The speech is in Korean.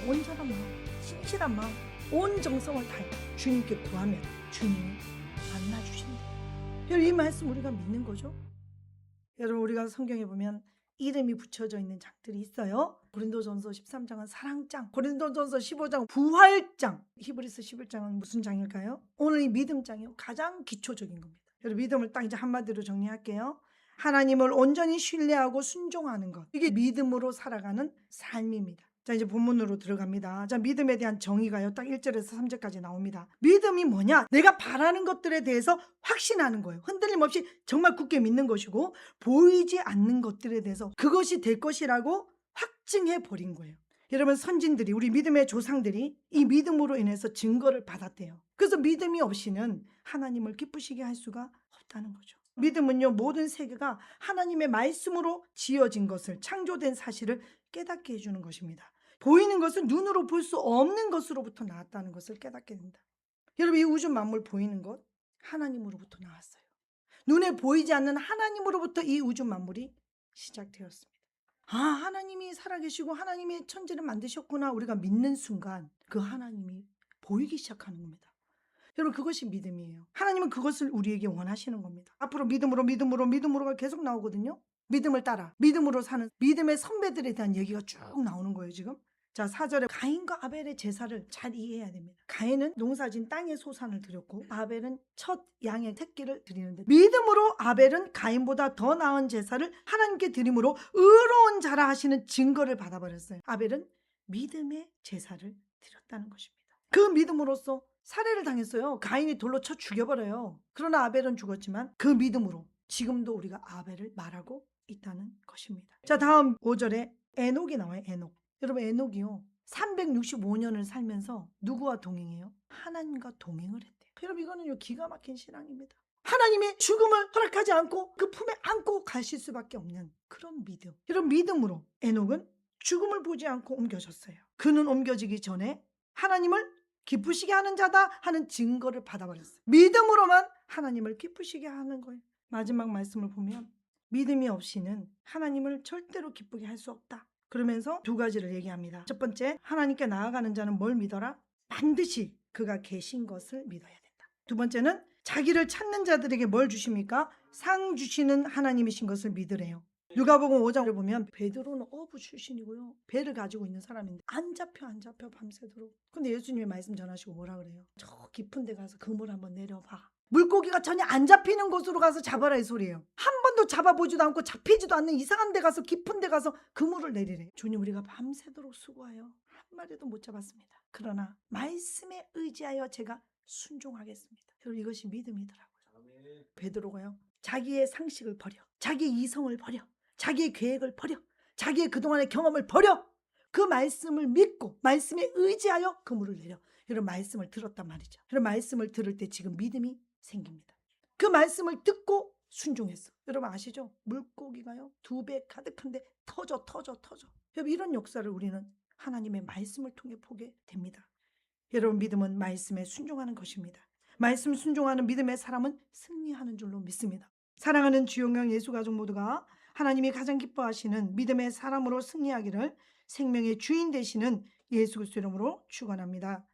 온전한 마음, 신실한 마음, 온 정성을 다해 주님께 구하면 주님이 만나주신대요. 여러분, 이 말씀 우리가 믿는 거죠? 여러분, 우리가 성경에 보면 이름이 붙여져 있는 장들이 있어요. 고린도전서 13장은 사랑장, 고린도전서 15장은 부활장, 히브리서 11장은 무슨 장일까요? 오늘 이 믿음장이요, 가장 기초적인 겁니다. 여러분, 믿음을 딱 이제 한마디로 정리할게요. 하나님을 온전히 신뢰하고 순종하는 것, 이게 믿음으로 살아가는 삶입니다. 자, 이제 본문으로 들어갑니다. 자, 믿음에 대한 정의가요, 딱 1절에서 3절까지 나옵니다. 믿음이 뭐냐? 내가 바라는 것들에 대해서 확신하는 거예요. 흔들림 없이 정말 굳게 믿는 것이고, 보이지 않는 것들에 대해서 그것이 될 것이라고 확증해 버린 거예요. 여러분, 선진들이, 우리 믿음의 조상들이 이 믿음으로 인해서 증거를 받았대요. 그래서 믿음이 없이는 하나님을 기쁘시게 할 수가 없다는 거죠. 믿음은요, 모든 세계가 하나님의 말씀으로 지어진 것을, 창조된 사실을 깨닫게 해주는 것입니다. 보이는 것은 눈으로 볼 수 없는 것으로부터 나왔다는 것을 깨닫게 된다. 여러분, 이 우주 만물 보이는 것 하나님으로부터 나왔어요. 눈에 보이지 않는 하나님으로부터 이 우주 만물이 시작되었습니다. 아, 하나님이 살아계시고 하나님의 천지를 만드셨구나, 우리가 믿는 순간 그 하나님이 보이기 시작하는 겁니다. 여러분, 그것이 믿음이에요. 하나님은 그것을 우리에게 원하시는 겁니다. 앞으로 믿음으로가 계속 나오거든요. 믿음을 따라 믿음으로 사는 믿음의 선배들에 대한 얘기가 쭉 나오는 거예요, 지금. 자, 4절에 가인과 아벨의 제사를 잘 이해해야 됩니다. 가인은 농사진 땅의 소산을 드렸고, 아벨은 첫 양의 새끼를 드리는데, 믿음으로 아벨은 가인보다 더 나은 제사를 하나님께 드림으로 의로운 자라 하시는 증거를 받아버렸어요. 아벨은 믿음의 제사를 드렸다는 것입니다. 그 믿음으로써 살해를 당했어요. 가인이 돌로 쳐 죽여버려요. 그러나 아벨은 죽었지만 그 믿음으로 지금도 우리가 아벨을 말하고 있다는 것입니다. 자, 다음 5절에 에녹이 나와요. 에녹. 여러분, 에녹이요, 365년을 살면서 누구와 동행해요? 하나님과 동행을 했대요. 여러분, 이거는요, 기가 막힌 신앙입니다. 하나님의 죽음을 허락하지 않고 그 품에 안고 가실 수밖에 없는 그런 믿음. 여러분, 믿음으로 에녹은 죽음을 보지 않고 옮겨졌어요. 그는 옮겨지기 전에 하나님을 기쁘시게 하는 자다 하는 증거를 받아버렸어요. 믿음으로만 하나님을 기쁘시게 하는 거예요. 마지막 말씀을 보면 믿음이 없이는 하나님을 절대로 기쁘게 할 수 없다. 그러면서 두 가지를 얘기합니다. 첫 번째, 하나님께 나아가는 자는 뭘 믿어라? 반드시 그가 계신 것을 믿어야 된다. 두 번째는 자기를 찾는 자들에게 뭘 주십니까? 상 주시는 하나님이신 것을 믿으래요. 누가복음 5장을 보면 베드로는 어부 출신이고요, 배를 가지고 있는 사람인데 안 잡혀 밤새도록. 근데 예수님이 말씀 전하시고 뭐라 그래요? 저 깊은 데 가서 그물 한번 내려봐. 물고기가 전혀 안 잡히는 곳으로 가서 잡아라, 이 소리예요. 한 번도 잡아보지도 않고 잡히지도 않는 이상한 데 가서, 깊은 데 가서 그물을 내리래. 주님, 우리가 밤새도록 수고하여 한 마리도 못 잡았습니다. 그러나 말씀에 의지하여 제가 순종하겠습니다. 여러분, 이것이 믿음이더라고요. 베드로가요, 자기의 상식을 버려, 자기의 이성을 버려, 자기의 계획을 버려, 자기의 그동안의 경험을 버려, 그 말씀을 믿고 말씀에 의지하여 그물을 내려. 여러분, 말씀을 들었단 말이죠. 여러분, 말씀을 들을 때 지금 믿음이 생깁니다. 그 말씀을 듣고 순종했어. 여러분, 아시죠? 물고기가요, 2배 가득한데 터져. 여러분, 이런 역사를 우리는 하나님의 말씀을 통해 보게 됩니다. 여러분, 믿음은 말씀에 순종하는 것입니다. 말씀 순종하는 믿음의 사람은 승리하는 줄로 믿습니다. 사랑하는 주영영 예수가족 모두가 하나님이 가장 기뻐하시는 믿음의 사람으로 승리하기를 생명의 주인 되시는 예수 그리스도 이름으로 축원합니다.